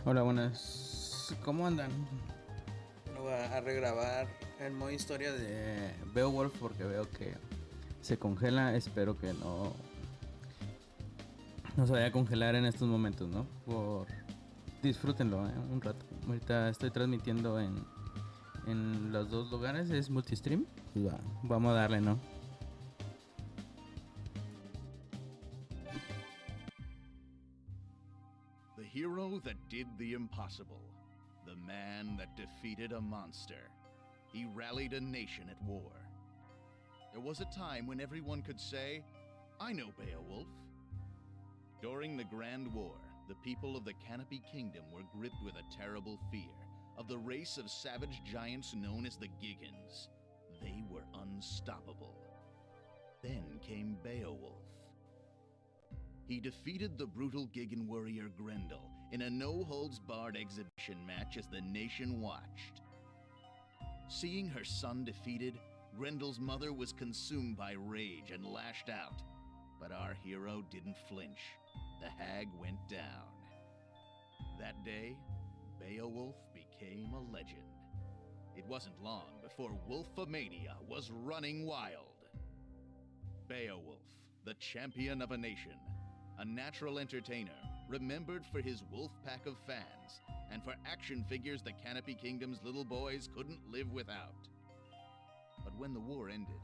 Hola, buenas. ¿Cómo andan? Voy a regrabar el modo historia de Beowulf porque veo que se congela. Espero que no se vaya a congelar en estos momentos, ¿no? Disfrútenlo, un rato. Ahorita estoy transmitiendo en los dos lugares, es multistream. Pues vamos a darle, ¿no? The hero that did the impossible. The man that defeated a monster. He rallied a nation at war. There was a time when everyone could say, I know Beowulf. During the Grand War, the people of the Canopy Kingdom were gripped with a terrible fear of the race of savage giants known as the Giggans. They were unstoppable. Then came Beowulf. He defeated the brutal Giggan warrior Grendel in a no-holds-barred exhibition match as the nation watched. Seeing her son defeated, Grendel's mother was consumed by rage and lashed out. But our hero didn't flinch. The hag went down. That day, Beowulf became a legend. It wasn't long before Wolfomania was running wild. Beowulf, the champion of a nation, a natural entertainer, remembered for his wolf pack of fans, and for action figures the Canopy Kingdom's little boys couldn't live without. But when the war ended,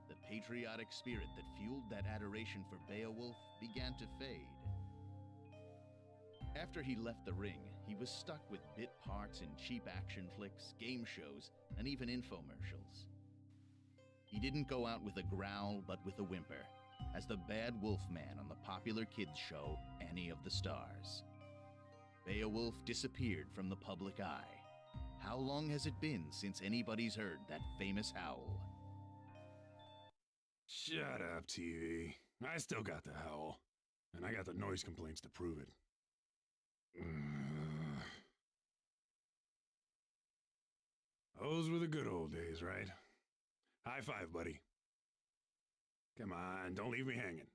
the patriotic spirit that fueled that adoration for Beowulf began to fade. After he left the ring, he was stuck with bit parts in cheap action flicks, game shows, and even infomercials. He didn't go out with a growl, but with a whimper, as the bad wolf man on the popular kids show Annie of the Stars. Beowulf disappeared from the public eye. How long has it been since anybody's heard that famous howl? Shut up, TV. I still got the howl. And I got the noise complaints to prove it. Those were the good old days, right? High five, buddy. Come on, don't leave me hanging.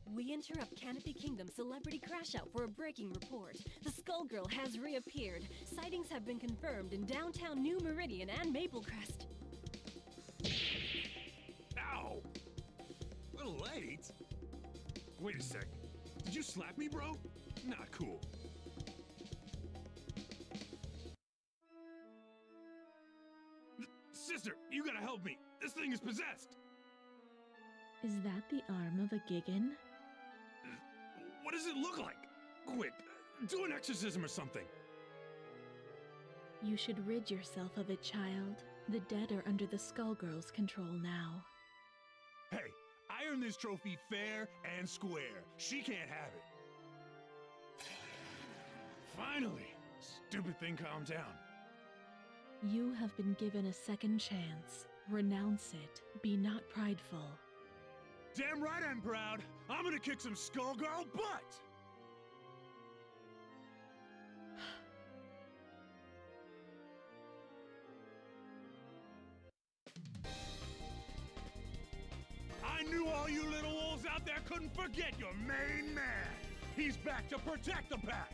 We interrupt Canopy Kingdom Celebrity Crash Out for a breaking report. The Skullgirl has reappeared. Sightings have been confirmed in downtown New Meridian and Maplecrest. Ow! A little late? Wait a sec. Did you slap me, bro? Not cool. Sister, you gotta help me. This thing is possessed. Is that the arm of a Giggan? What does it look like? Quick, do an exorcism or something. You should rid yourself of it, child. The dead are under the Skullgirl's control now. Hey, I earned this trophy fair and square. She can't have it. Finally! Stupid thing calmed down. You have been given a second chance. Renounce it. Be not prideful. Damn right I'm proud! I'm gonna kick some Skullgirl butt! I knew all you little wolves out there couldn't forget your main man! He's back to protect the pack!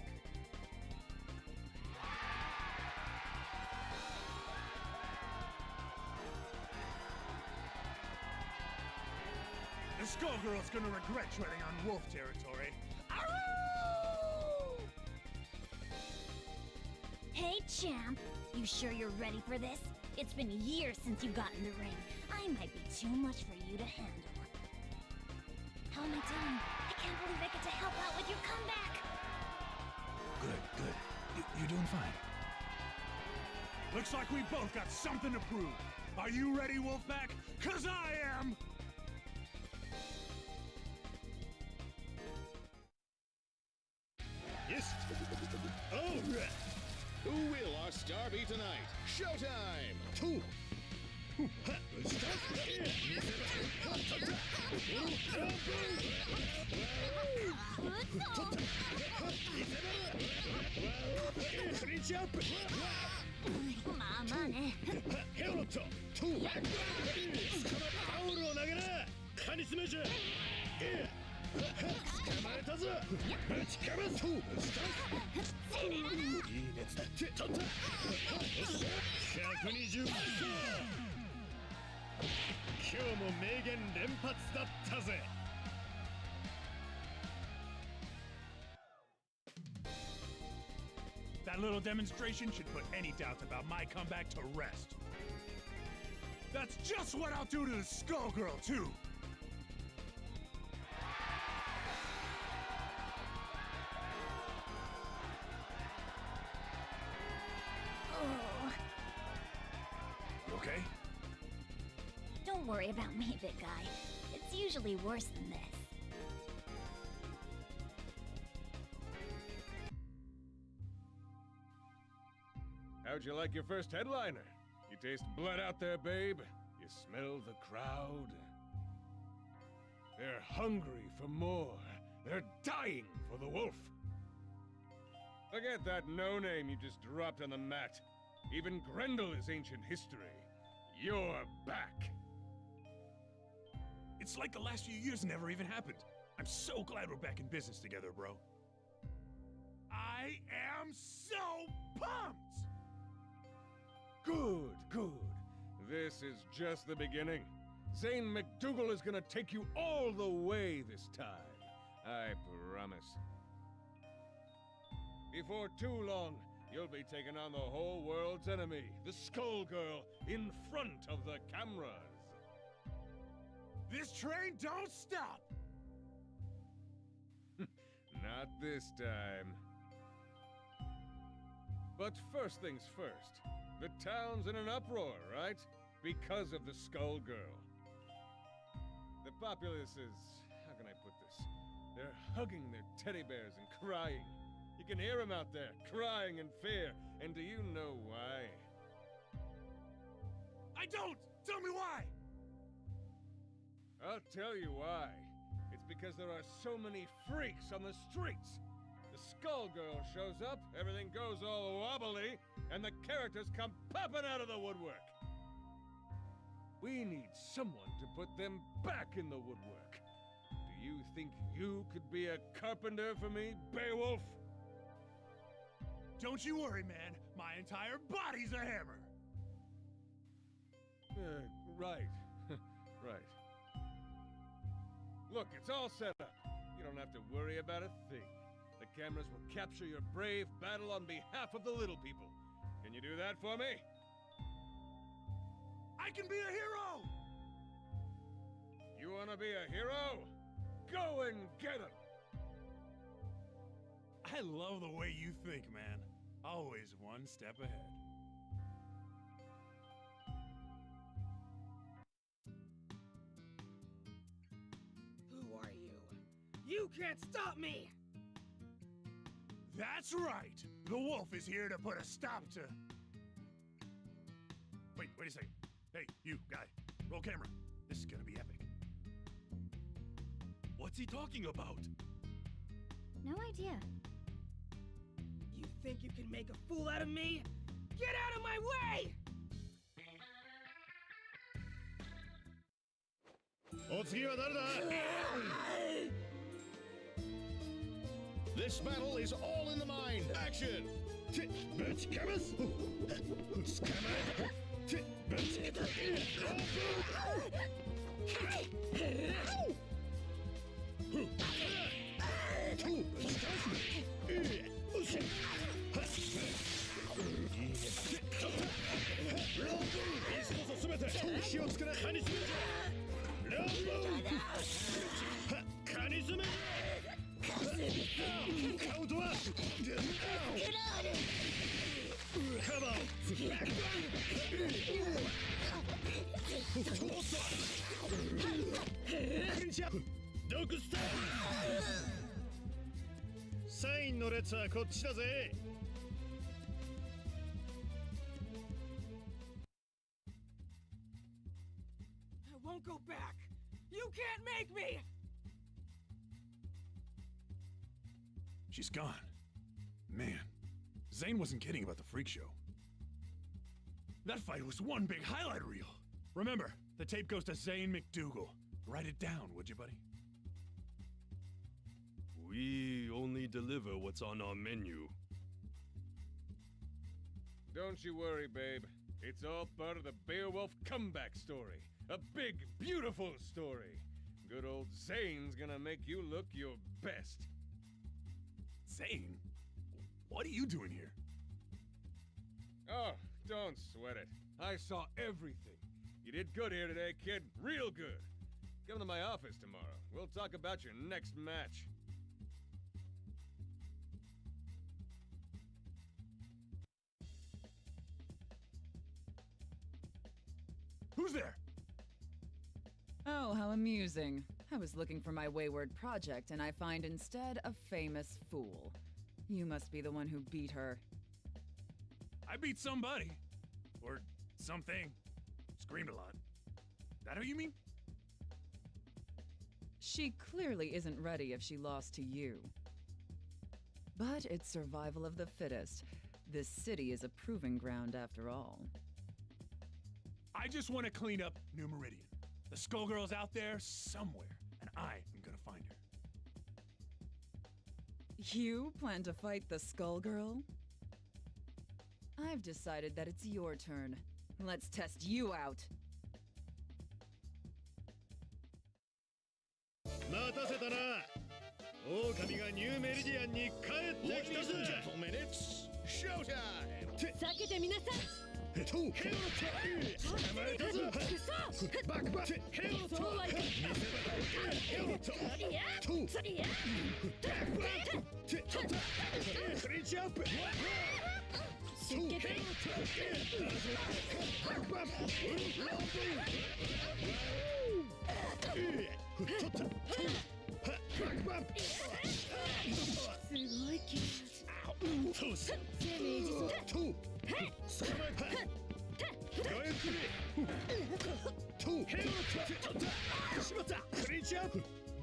The Skullgirl's gonna regret treading on wolf territory. Arroo! Hey, champ. You sure you're ready for this? It's been years since you got in the ring. I might be too much for you to handle. How am I doing? I can't believe I get to help out with your comeback. Good. You're doing fine. Looks like we both got something to prove. Are you ready, Wolfpack? 'Cause I am! Yes. All right. Who will our star be tonight? Showtime! Two. Reach up. まあまあね。ヘロット。2。タオルを投げな。カニスメージャー。捕まえた。That little demonstration should put any doubts about my comeback to rest. That's just what I'll do to the Skullgirl, too! Oh. You okay? Don't worry about me, big guy. It's usually worse than this. How'd you like your first headliner? You taste blood out there, babe? You smell the crowd? They're hungry for more. They're dying for the wolf. Forget that no-name you just dropped on the mat. Even Grendel is ancient history. You're back. It's like the last few years never even happened. I'm so glad we're back in business together, bro. I am so pumped! Good, good. This is just the beginning. Zane McDougal is gonna take you all the way this time. I promise. Before too long, you'll be taking on the whole world's enemy, the Skullgirl, in front of the cameras. This train don't stop! Not this time. But first things first. The town's in an uproar, right? Because of the Skullgirl. The populace is... how can I put this? They're hugging their teddy bears and crying. You can hear them out there, crying in fear. And do you know why? I don't! Tell me why! I'll tell you why. It's because there are so many freaks on the streets. The Skullgirl shows up, everything goes all wobbly, and the characters come popping out of the woodwork. We need someone to put them back in the woodwork. Do you think you could be a carpenter for me, Beowulf? Don't you worry, man. My entire body's a hammer. Right. Right. Look, it's all set up. You don't have to worry about a thing. The cameras will capture your brave battle on behalf of the little people. Can you do that for me? I can be a hero! You wanna be a hero? Go and get him! I love the way you think, man. Always one step ahead. Who are you? You can't stop me! That's right! The wolf is here to put a stop to... Wait a second. Hey, you, guy. Roll camera. This is gonna be epic. What's he talking about? No idea. You think you can make a fool out of me? Get out of my way! This battle is all in the mind. Action! I won't go back! You can't make me! She's gone. Man, Zane wasn't kidding about the freak show. That fight was one big highlight reel. Remember, the tape goes to Zane McDougal. Write it down, would you, buddy? We only deliver what's on our menu. Don't you worry, babe. It's all part of the Beowulf comeback story. A big, beautiful story. Good old Zane's gonna make you look your best. Zane? What are you doing here? Oh, don't sweat it. I saw everything. You did good here today, kid. Real good. Come to my office tomorrow. We'll talk about your next match. Who's there? Oh, how amusing. I was looking for my wayward project, and I find instead a famous fool. You must be the one who beat her. I beat somebody. Or something. Screamed a lot. That who you mean? She clearly isn't ready if she lost to you. But it's survival of the fittest. This city is a proving ground after all. I just want to clean up New Meridian. The Skullgirl's out there somewhere, and I am gonna find her. You plan to fight the Skullgirl? I've decided that it's your turn. Let's test you out. 待たせたな。狼がニューメリディアンに帰ってきたぜ。Gentlemen, it's showtime! 避けてみなさい。ヘロト捕まえたぞ。バックバックヘロトそうはいかん。ヘロトいや、トいや。バックバッククリーチアップ出血。バックバックロン取ったバックバックすごい気持ち。トス生命実装。ト捕まえたごゆっくりトヘロトしまったクリーチアップ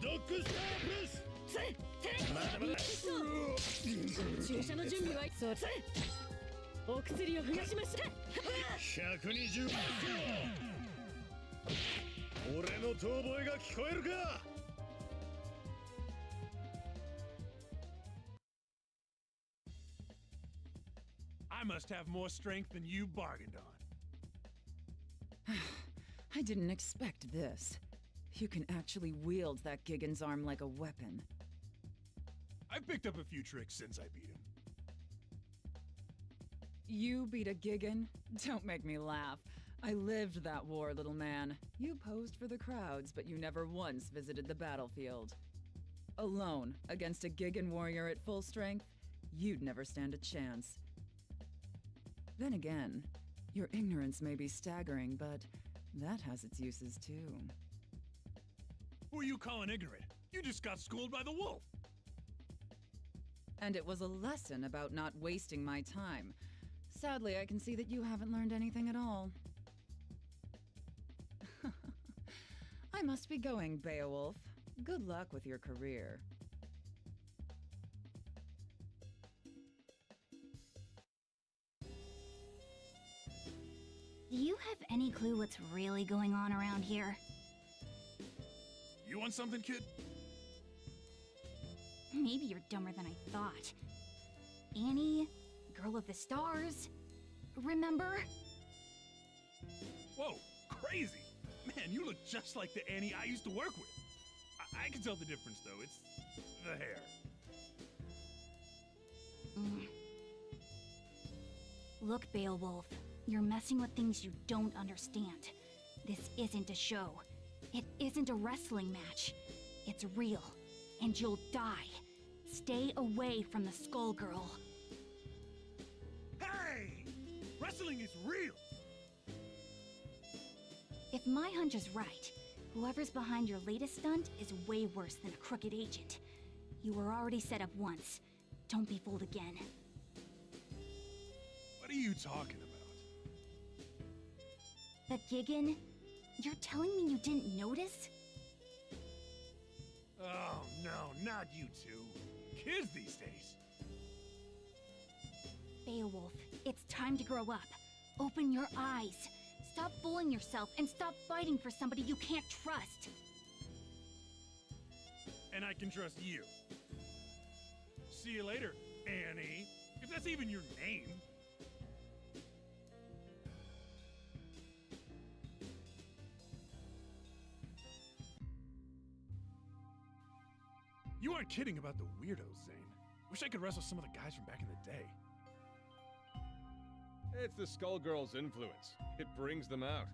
ドッグスタープレスまだまだ注射の準備はそう。お薬を増やしました。120俺の遠吠えが聞こえるかI must have more strength than you bargained on. I didn't expect this. You can actually wield that Gigan's arm like a weapon. I've picked up a few tricks since I beat him. You beat a Gigan? Don't make me laugh. I lived that war, little man. You posed for the crowds, but you never once visited the battlefield. Alone, against a Gigan warrior at full strength, you'd never stand a chance. Then again, your ignorance may be staggering, but that has its uses too. Who are you calling ignorant? You just got schooled by the wolf. And it was a lesson about not wasting my time. Sadly, I can see that you haven't learned anything at all. I must be going, Beowulf. Good luck with your career. Do you have any clue what's really going on around here? You want something, kid? Maybe you're dumber than I thought. Annie, girl of the stars, remember? Whoa, crazy! Man, you look just like the Annie I used to work with. I can tell the difference, though. It's the hair. Look, Beowulf, you're messing with things you don't understand. This isn't a show. It isn't a wrestling match. It's real, and you'll die. Stay away from the Skullgirl. Hey! Wrestling is real! If my hunch is right, whoever's behind your latest stunt is way worse than a crooked agent. You were already set up once. Don't be fooled again. What are you talking about? The Gigan? You're telling me you didn't notice? Oh, no, not you two. Kids these days. Beowulf, it's time to grow up. Open your eyes. Stop fooling yourself and stop fighting for somebody you can't trust. And I can trust you. See you later, Annie. If that's even your name. You aren't kidding about the weirdos, Zane. Wish I could wrestle some of the guys from back in the day. It's the Skullgirl's influence. It brings them out.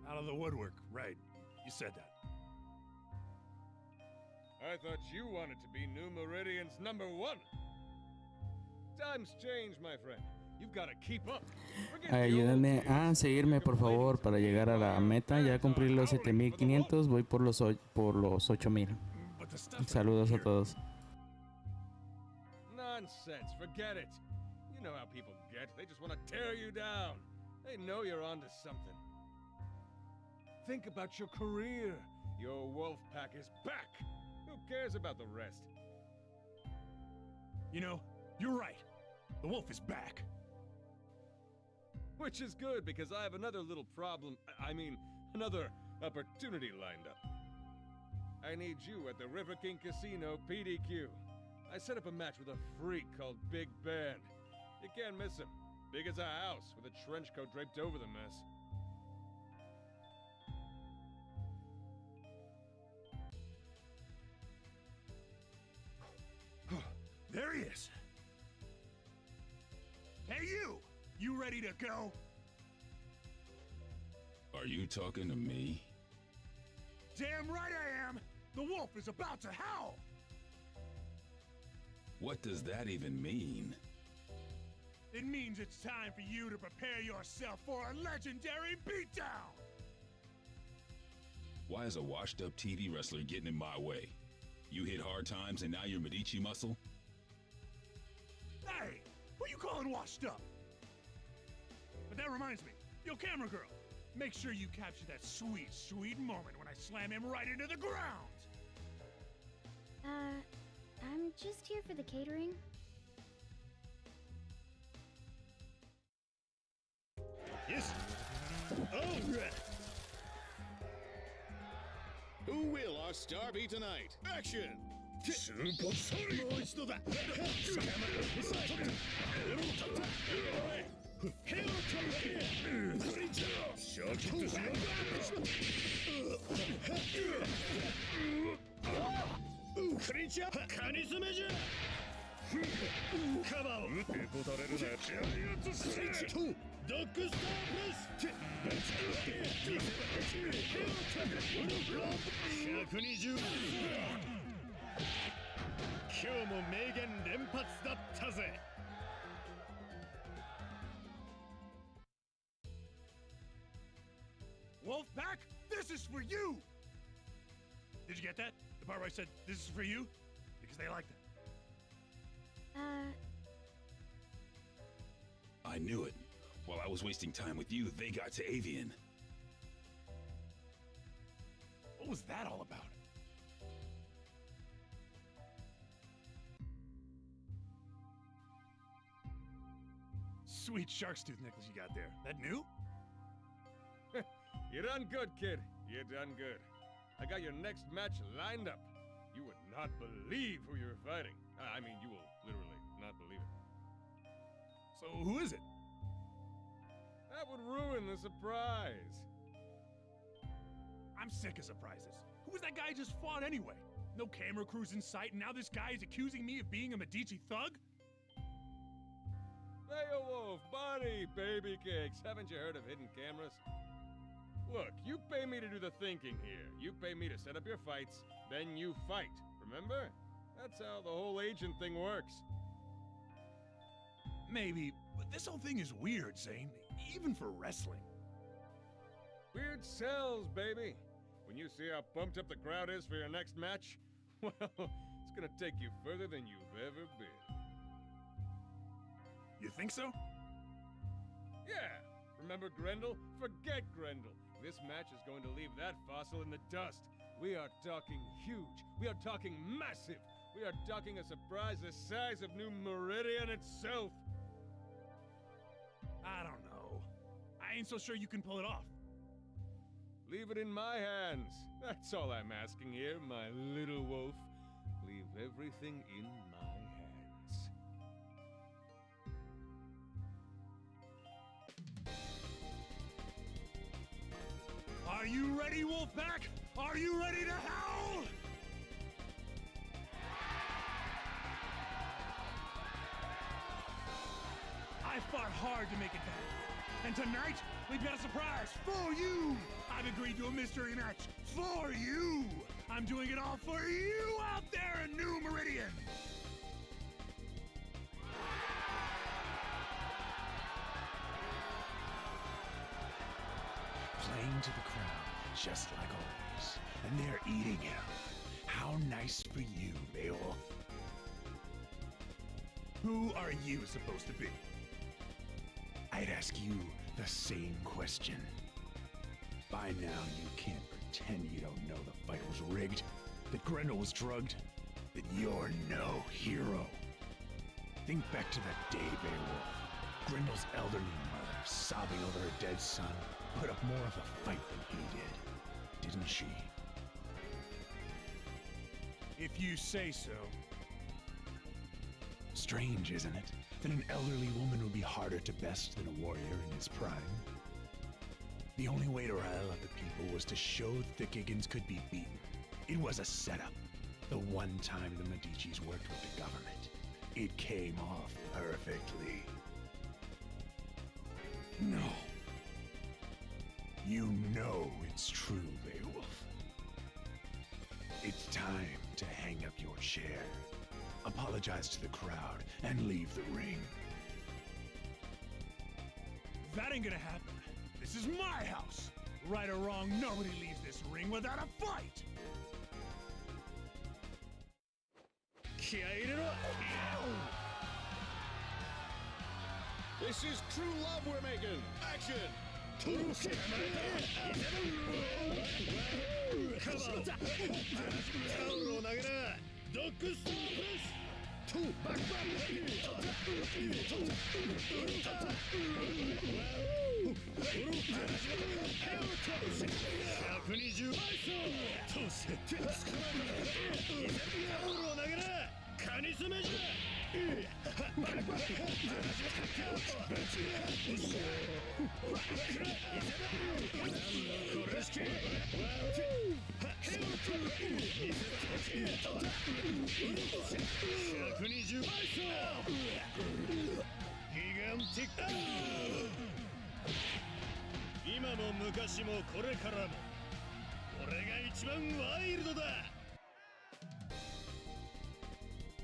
Out of the woodwork, right. You said that. I thought you wanted to be New Meridian's #1. Times change, my friend. You've got to keep up. Forget the old Ayúdenme days. a seguirme, por favor, para llegar a la meta. Ya cumplí los 7500, voy por los 8000. But the stuff Saludos a todos. Nonsense. Forget it. You know how people get. They just want to tear you down. They know you're onto something. Think about your career. Your wolf pack is back. Who cares about the rest? You know, you're right. The wolf is back. Which is good, because I have another little problem. I mean, another opportunity lined up. I need you at the River King Casino PDQ. I set up a match with a freak called Big Ben. You can't miss him. Big as a house, with a trench coat draped over the mess. There he is. Hey, you! You ready to go? Are you talking to me? Damn right I am! The wolf is about to howl! What does that even mean? It means it's time for you to prepare yourself for a legendary beatdown! Why is a washed-up TV wrestler getting in my way? You hit hard times and now you're Medici muscle? Hey! Who you calling washed up? But that reminds me, yo, camera girl, make sure you capture that sweet, sweet moment when I slam him right into the ground! I'm just here for the catering. Yes. All right. Who will our star be tonight? Action! Wolfpack, this is for you! Did you get that? The part where I said, this is for you? Because they like that. I knew it. While I was wasting time with you, they got to Avian. What was that all about? Sweet shark's tooth necklace you got there. That new? You done good, kid. You done good. I got your next match lined up. You would not believe who you're fighting. I mean, you will literally not believe it. So who is it? That would ruin the surprise. I'm sick of surprises. Who was that guy I just fought anyway? No camera crews in sight, and now this guy is accusing me of being a Medici thug? Beowulf, buddy, baby cakes. Haven't you heard of hidden cameras? Look, you pay me to do the thinking here. You pay me to set up your fights, then you fight. Remember? That's how the whole agent thing works. Maybe, but this whole thing is weird, Zane. Even for wrestling. Weird sells, baby. When you see how pumped up the crowd is for your next match, well, it's gonna take you further than you've ever been. You think so? Yeah. Remember Grendel? Forget Grendel. This match is going to leave that fossil in the dust. We are talking huge. We are talking massive. We are talking a surprise the size of New Meridian itself. I don't know. I ain't so sure you can pull it off. Leave it in my hands. That's all I'm asking here, my little wolf. Leave everything in my hands. Are you ready, Wolfpack? Are you ready to howl? I fought hard to make it back. And tonight, we've got a surprise for you! I've agreed to a mystery match for you! I'm doing it all for you out there in New Meridian! Playing to the crowd, just like always. And they're eating him. How nice for you, Beowulf. Who are you supposed to be? I'd ask you the same question. By now, you can't pretend you don't know the fight was rigged, that Grendel was drugged, that you're no hero. Think back to that day, Beowulf. Grendel's elderly mother, sobbing over her dead son, put up more of a fight than he did, didn't she? If you say so. Strange, isn't it? That an elderly woman would be harder to best than a warrior in his prime. The only way to rile up the people was to show that the Giggans could be beaten. It was a setup. The one time the Medicis worked with the government. It came off perfectly. No. You know it's true, Beowulf. It's time to hang up your chair. Apologize to the crowd, and leave the ring. That ain't gonna happen. This is my house. Right or wrong, nobody leaves this ring without a fight. This is true love we're making. Action!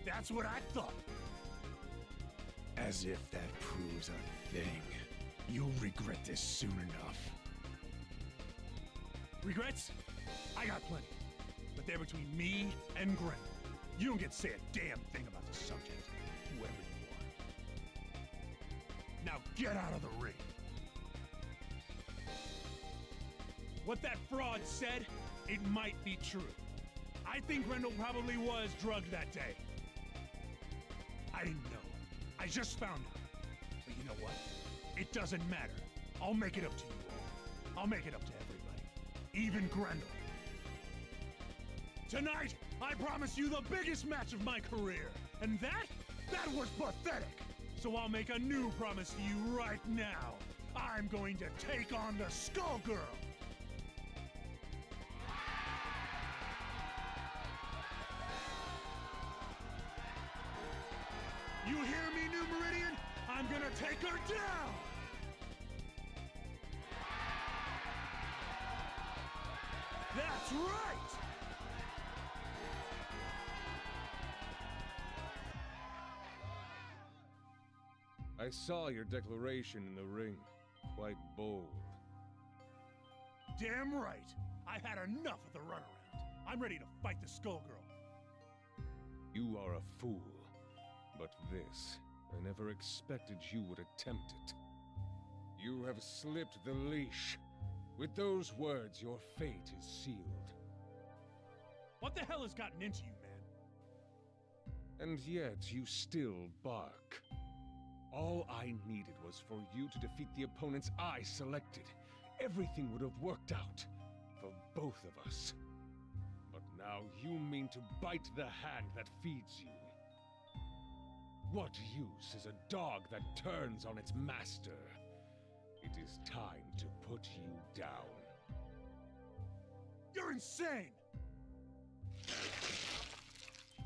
That's what I thought. As if that proves a thing. You'll regret this soon enough. Regrets? I got plenty. But they're between me and Grendel. You don't get to say a damn thing about the subject, whoever you are. Now get out of the ring. What that fraud said, it might be true. I think Grendel probably was drugged that day. I didn't know. I just found out. But you know what? It doesn't matter. I'll make it up to you all. I'll make it up to everybody. Even Grendel. Tonight, I promise you the biggest match of my career. And that was pathetic. So I'll make a new promise to you right now. I'm going to take on the Skullgirl. You hear me, New Meridian? I'm gonna take her down! That's right! I saw your declaration in the ring. Quite bold. Damn right! I had enough of the runaround. I'm ready to fight the Skullgirl. You are a fool. But this, I never expected you would attempt it. You have slipped the leash. With those words, your fate is sealed. What the hell has gotten into you, man? And yet, you still bark. All I needed was for you to defeat the opponents I selected. Everything would have worked out for both of us. But Now you mean to bite the hand that feeds you. What use is a dog that turns on its master? It is time to put you down. You're insane!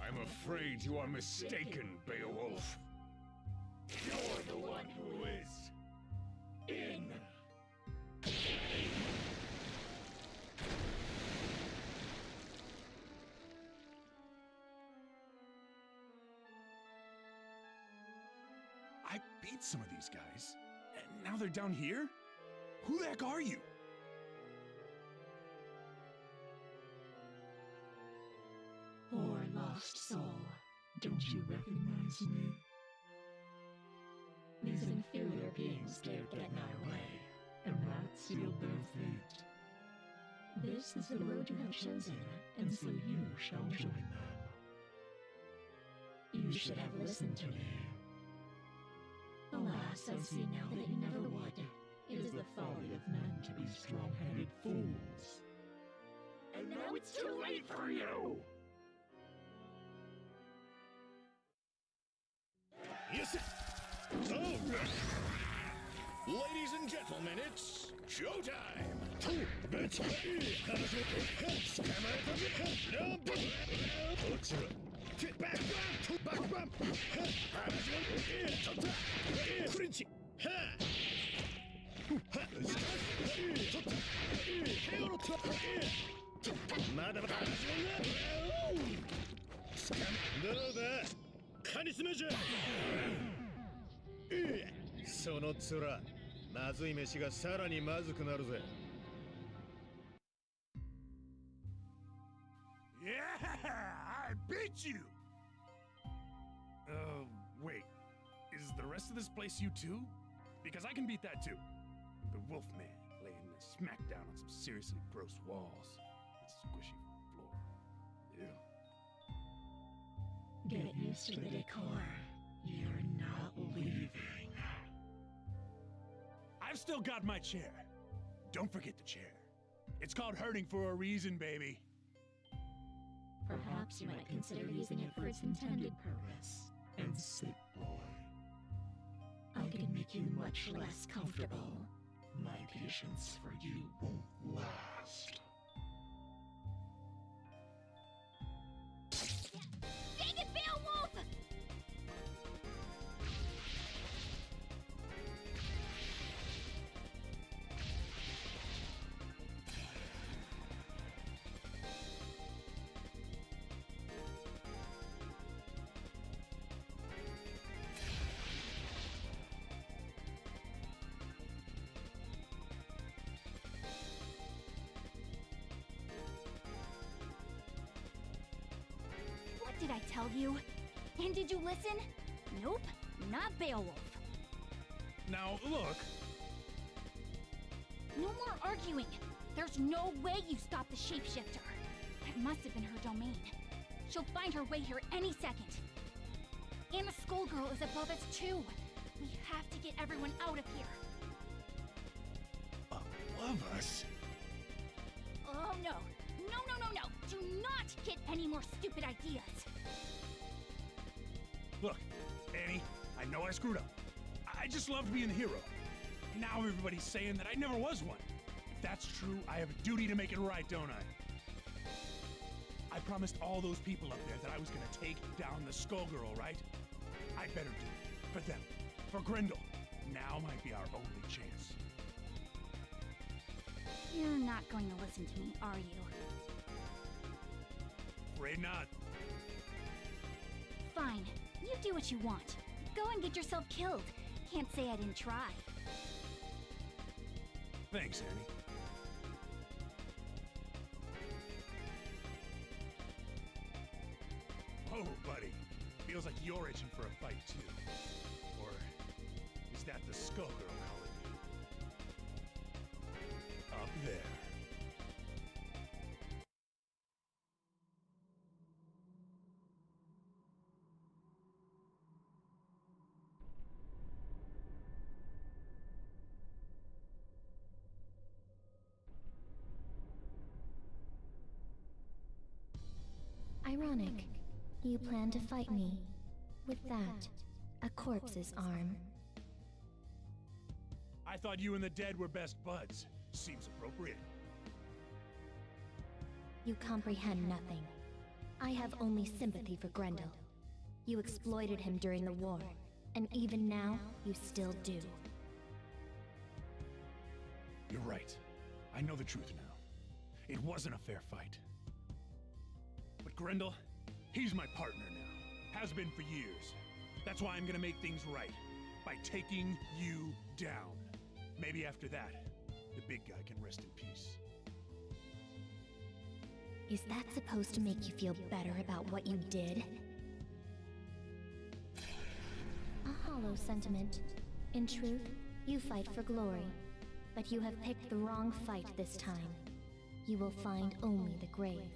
I'm afraid you are mistaken, Beowulf. You're the one who is in. I beat some of these guys, and now they're down here? Who the heck are you? Poor lost soul, don't you recognize me? These inferior beings dared get in our way, and that sealed their fate. This is the road you have chosen, and so you shall join them. You should have listened to me. Alas, I see now that you never would. It is the folly of men to be strong-headed fools. And now it's too late for you! Yes, sir. All right. Ladies and gentlemen, it's showtime! Yeah! I beat you! Wait. Is the rest of this place you too? Because I can beat that too. The wolf man laying a smackdown on some seriously gross walls. A squishy floor. Ew. Get used to the decor. You're not leaving. I've still got my chair. Don't forget the chair. It's called hurting for a reason, baby. Perhaps you might consider using it for its intended purpose. And sit, boy. I can make you much less comfortable. My patience for you won't last. Dang it, Beowulf! What did I tell you? And did you listen? Nope, not Beowulf. Now, look. No more arguing. There's no way you stopped the shapeshifter. It must have been her domain. She'll find her way here any second. And the Skullgirl is above us too. We have to get everyone out of here. Above us? Oh no. No, no, no, no. Do not get any more stupid ideas. Look, Annie, I know I screwed up. I just loved being the hero. Now everybody's saying that I never was one. If that's true, I have a duty to make it right, don't I? I promised all those people up there that I was gonna take down the Skullgirl, right? I better do it. For them. For Grendel. Now might be our only chance. You're not going to listen to me, are you? Afraid not. Fine. You do what you want. Go and get yourself killed. Can't say I didn't try. Thanks, Annie. Oh, buddy. Feels like you're itching for a fight, too. Or is that the Skullgirl calling you? Up there. Ironic. You plan to fight me with that, a corpse's arm. I thought you and the dead were best buds. Seems appropriate. You comprehend nothing. I have only sympathy for Grendel. You exploited him during the war, and even now, you still do. You're right. I know the truth now. It wasn't a fair fight. But Grendel, he's my partner now. Has been for years. That's why I'm gonna make things right. By taking you down. Maybe after that, the big guy can rest in peace. Is that supposed to make you feel better about what you did? A hollow sentiment. In truth, you fight for glory. But you have picked the wrong fight this time. You will find only the grave.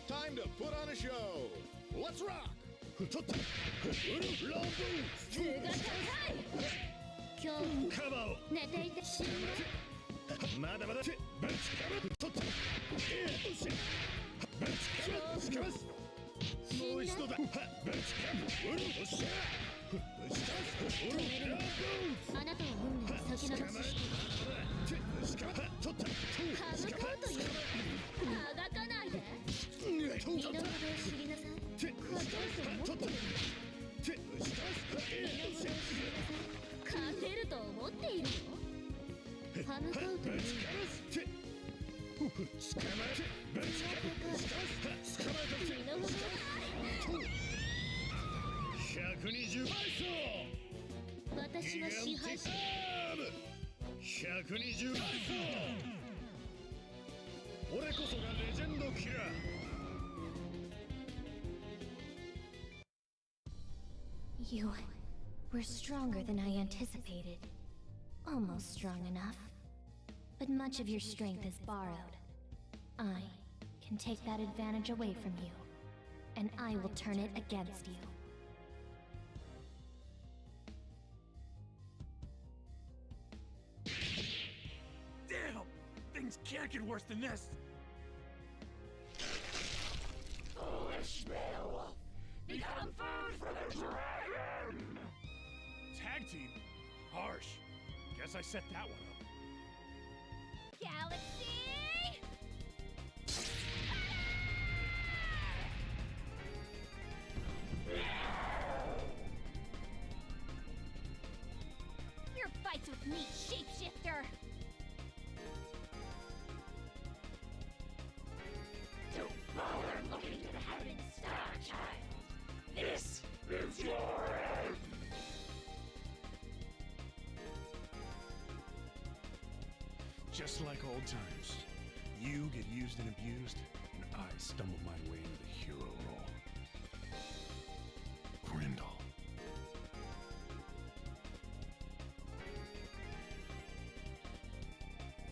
Time to put on a show. Let's rock. You were stronger than I anticipated. Almost strong enough. But much of your strength is borrowed. I can take that advantage away from you, and I will turn it against you. Damn! Things can't get worse than this! Foolish Beowulf! Become food for the dragon! Tag team? Harsh. Guess I set that one up. Galaxy! Your fights with me, shapeshifter! Don't bother looking to the heavens, Star Child. This is your end! Just like old times. You get used and abused, and I stumble my way into the hero role. Grendel.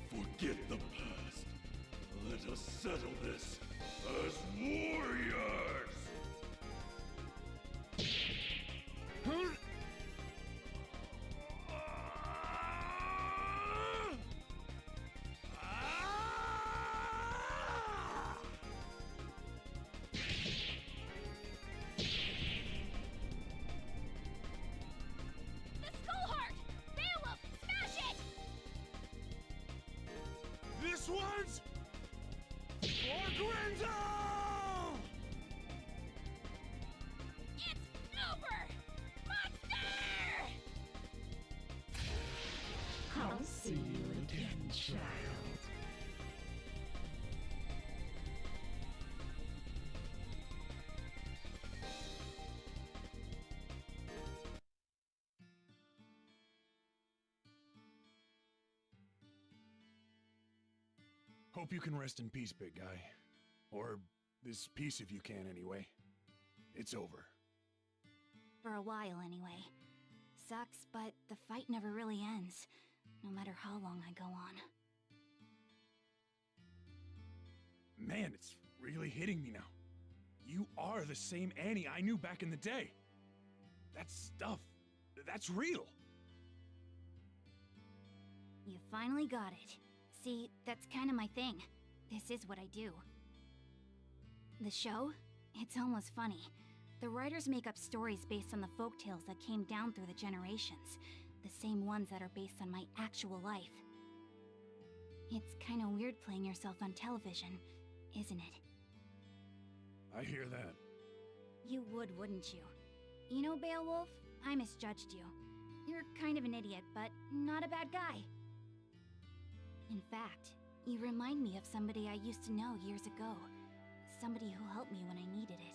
Forget the past. Let us settle this as warriors. Huh? This one's for Grendel! It's over! Monster! I'll see you again, child. Hope you can rest in peace, big guy. Or this piece if you can, anyway. It's over. For a while, anyway. Sucks, but the fight never really ends. no matter how long I go on. Man, it's really hitting me now. You are the same Annie I knew back in the day. That stuff, that's real. You finally got it. See, that's kind of my thing. This is what I do. The show? It's almost funny. The writers make up stories based on the folktales that came down through the generations. The same ones that are based on my actual life. It's kinda weird playing yourself on television, isn't it? I hear that. You would, wouldn't you? You know, Beowulf, I misjudged you. You're kind of an idiot, but not a bad guy. In fact, you remind me of somebody I used to know years ago. Somebody who helped me when I needed it.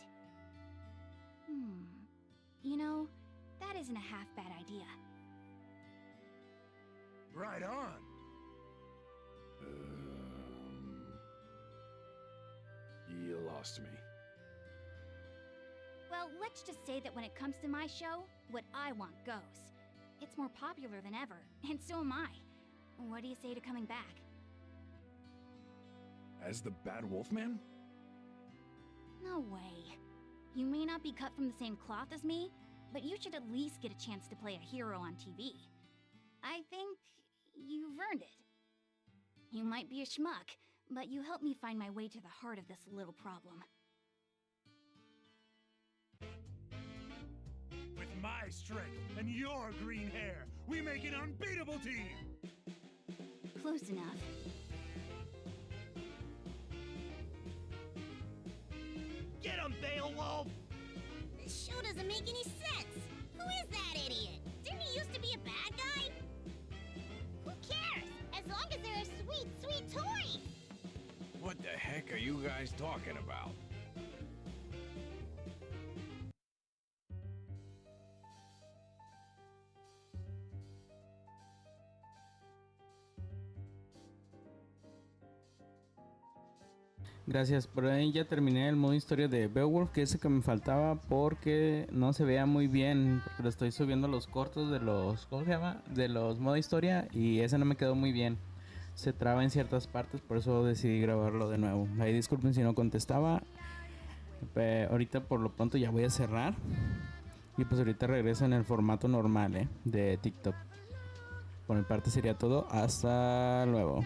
You know, that isn't a half-bad idea. Right on. You lost me. Well, let's just say that when it comes to my show, what I want goes. It's more popular than ever, and so am I. What do you say to coming back? As the Bad Wolfman? No way. You may not be cut from the same cloth as me, but you should at least get a chance to play a hero on TV. I think you've earned it. You might be a schmuck, but you helped me find my way to the heart of this little problem. With my strength and your green hair, we make an unbeatable team! Close enough. Get him, Beowulf! This show doesn't make any sense! Who is that idiot? Didn't he used to be a bad guy? Who cares? As long as there are sweet, sweet toys! What the heck are you guys talking about? Gracias, por ahí ya terminé el modo historia de Beowulf, que es el que me faltaba porque no se veía muy bien, porque lo estoy subiendo los cortos de los, ¿cómo se llama? De los modo historia y ese no me quedó muy bien. Se traba en ciertas partes, por eso decidí grabarlo de nuevo. Ahí disculpen si no contestaba. Ahorita por lo pronto ya voy a cerrar. Y pues ahorita regreso en el formato normal de TikTok. Por mi parte sería todo. Hasta luego.